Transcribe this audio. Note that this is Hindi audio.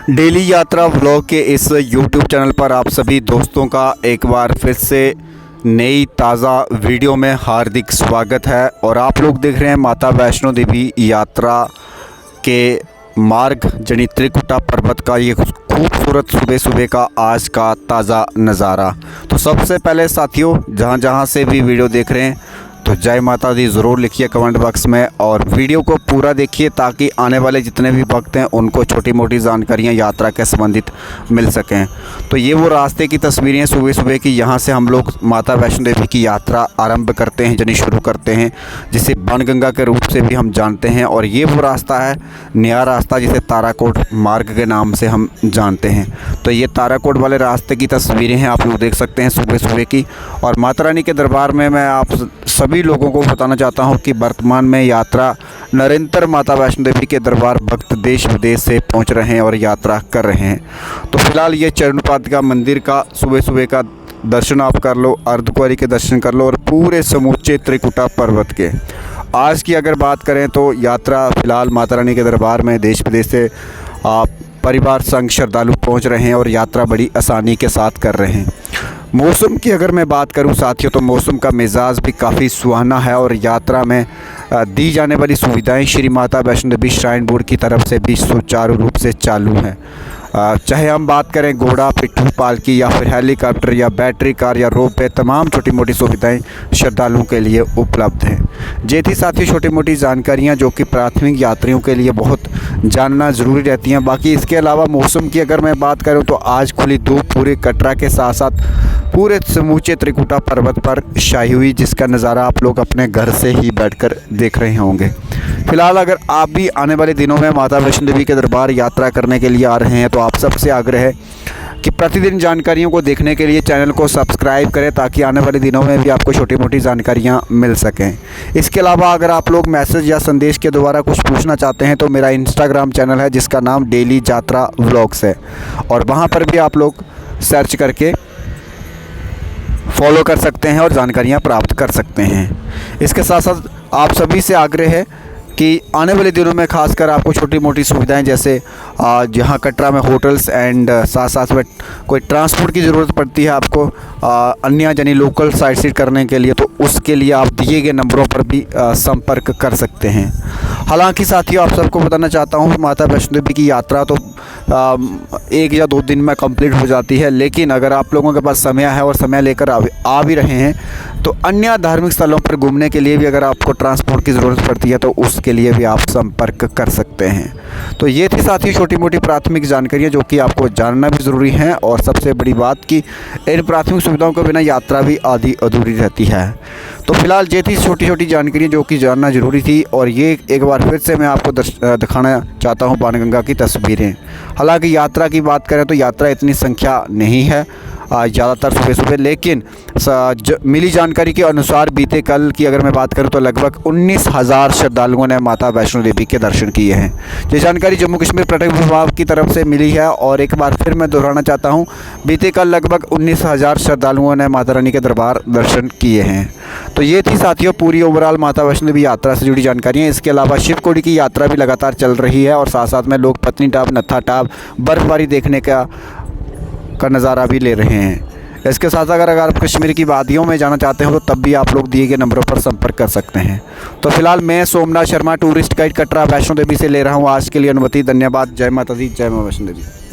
डेली यात्रा व्लॉग के इस यूट्यूब चैनल पर आप सभी दोस्तों का एक बार फिर से नई ताज़ा वीडियो में हार्दिक स्वागत है। और आप लोग देख रहे हैं माता वैष्णो देवी यात्रा के मार्ग जनी त्रिकुटा पर्वत का ये खूबसूरत सुबह सुबह का आज का ताज़ा नज़ारा। तो सबसे पहले साथियों, जहाँ से भी वीडियो देख रहे हैं तो जय माता दी ज़रूर लिखिए कमेंट बॉक्स में, और वीडियो को पूरा देखिए ताकि आने वाले जितने भी भक्त हैं उनको छोटी मोटी जानकारियां यात्रा के संबंधित मिल सकें। तो ये वो रास्ते की तस्वीरें हैं सुबह सुबह की। यहाँ से हम लोग माता वैष्णो देवी की यात्रा आरंभ करते हैं, यानी शुरू करते हैं, जिसे बाणगंगा के रूप से भी हम जानते हैं। और ये वो रास्ता है, नया रास्ता, जिसे ताराकोट मार्ग के नाम से हम जानते हैं। तो ये ताराकोट वाले रास्ते की तस्वीरें हैं, आप लोग देख सकते हैं सुबह सुबह की। और माता रानी के दरबार में मैं आप सभी लोगों को बताना चाहता हूं कि वर्तमान में यात्रा निरंतर माता वैष्णो देवी के दरबार भक्त देश विदेश से पहुंच रहे हैं और यात्रा कर रहे हैं। तो फिलहाल ये चरणपादुका मंदिर का सुबह सुबह का दर्शन आप कर लो, अर्धकुंवारी के दर्शन कर लो, और पूरे समूचे त्रिकुटा पर्वत के। आज की अगर बात करें तो यात्रा फ़िलहाल माता रानी के दरबार में देश विदेश से परिवार संग श्रद्धालु पहुंच रहे हैं और यात्रा बड़ी आसानी के साथ कर रहे हैं। मौसम की अगर मैं बात करूं साथियों, तो मौसम का मिजाज भी काफ़ी सुहाना है और यात्रा में दी जाने वाली सुविधाएं श्री माता वैष्णो देवी श्राइन बोर्ड की तरफ से भी सुचारू रूप से चालू हैं। चाहे हम बात करें घोड़ा, पिट्ठू, पालकी या फिर हेलीकॉप्टर या बैटरी कार या रोपवे, तमाम छोटी मोटी सुविधाएं श्रद्धालुओं के लिए उपलब्ध हैं। ये थी साथियों छोटी मोटी जानकारियां जो कि प्राथमिक यात्रियों के लिए बहुत जानना ज़रूरी रहती हैं। बाकी इसके अलावा मौसम की अगर मैं बात करूं तो आज खुली धूप पूरे कटरा के साथ साथ पूरे समूचे त्रिकुटा पर्वत पर छाई हुई, जिसका नज़ारा आप लोग अपने घर से ही बैठकर देख रहे होंगे। फिलहाल अगर आप भी आने वाले दिनों में माता वैष्णो देवी के दरबार यात्रा करने के लिए आ रहे हैं तो आप सबसे आग्रह है कि प्रतिदिन जानकारियों को देखने के लिए चैनल को सब्सक्राइब करें ताकि आने वाले दिनों में भी आपको छोटी मोटी जानकारियां मिल सकें। इसके अलावा अगर आप लोग मैसेज या संदेश के द्वारा कुछ पूछना चाहते हैं तो मेरा इंस्टाग्राम चैनल है जिसका नाम डेली यात्रा व्लॉग्स है, और वहाँ पर भी आप लोग सर्च करके फॉलो कर सकते हैं और जानकारियाँ प्राप्त कर सकते हैं। इसके साथ साथ आप सभी से आग्रह है कि आने वाले दिनों में खासकर आपको छोटी मोटी सुविधाएं जैसे जहाँ कटरा में होटल्स एंड साथ साथ में कोई ट्रांसपोर्ट की ज़रूरत पड़ती है आपको अन्य यानी लोकल साइट सीट करने के लिए, तो उसके लिए आप दिए गए नंबरों पर भी संपर्क कर सकते हैं। हालांकि साथियों आप सबको बताना चाहता हूँ माता वैष्णो देवी की यात्रा तो 1 या 2 दिन में कंप्लीट हो जाती है, लेकिन अगर आप लोगों के पास समय है और समय लेकर आ भी रहे हैं तो अन्य धार्मिक स्थलों पर घूमने के लिए भी अगर आपको ट्रांसपोर्ट की ज़रूरत पड़ती है तो उसके लिए भी आप संपर्क कर सकते हैं। तो ये थी साथियों छोटी मोटी प्राथमिक जानकारियाँ जो कि आपको जानना भी ज़रूरी है, और सबसे बड़ी बात कि इन प्राथमिक सुविधाओं के बिना यात्रा भी आधी अधूरी रहती है। तो फिलहाल ये थी छोटी छोटी जानकारियाँ जो कि जानना ज़रूरी थी, और ये एक बार फिर से मैं आपको दिखाना चाहता हूँ बाणगंगा की तस्वीरें। हालांकि यात्रा की बात करें तो यात्रा इतनी संख्या नहीं है ज़्यादातर सुबह सुबह, लेकिन मिली जानकारी के अनुसार बीते कल की अगर मैं बात करूं तो लगभग 19,000 श्रद्धालुओं ने माता वैष्णो देवी के दर्शन किए हैं। ये जानकारी जम्मू कश्मीर पर्यटन विभाग की तरफ से मिली है, और एक बार फिर मैं दोहराना चाहता हूं, बीते कल लगभग 19,000 श्रद्धालुओं ने माता रानी के दरबार दर्शन किए हैं। तो ये थी साथियों पूरी ओवरऑल माता वैष्णो देवी यात्रा से जुड़ी जानकारियाँ। इसके अलावा शिवकोड़ी की यात्रा भी लगातार चल रही है, और साथ साथ में लोग पत्नीटॉप, नत्था टॉप बर्फबारी देखने का नज़ारा भी ले रहे हैं। इसके साथ अगर आप कश्मीर की वादियों में जाना चाहते हो तो तब भी आप लोग दिए गए नंबरों पर संपर्क कर सकते हैं। तो फिलहाल मैं सोमनाथ शर्मा टूरिस्ट गाइड कटरा वैष्णो देवी से ले रहा हूँ आज के लिए अनुमति। धन्यवाद। जय माता दी, जय मां वैष्णो देवी।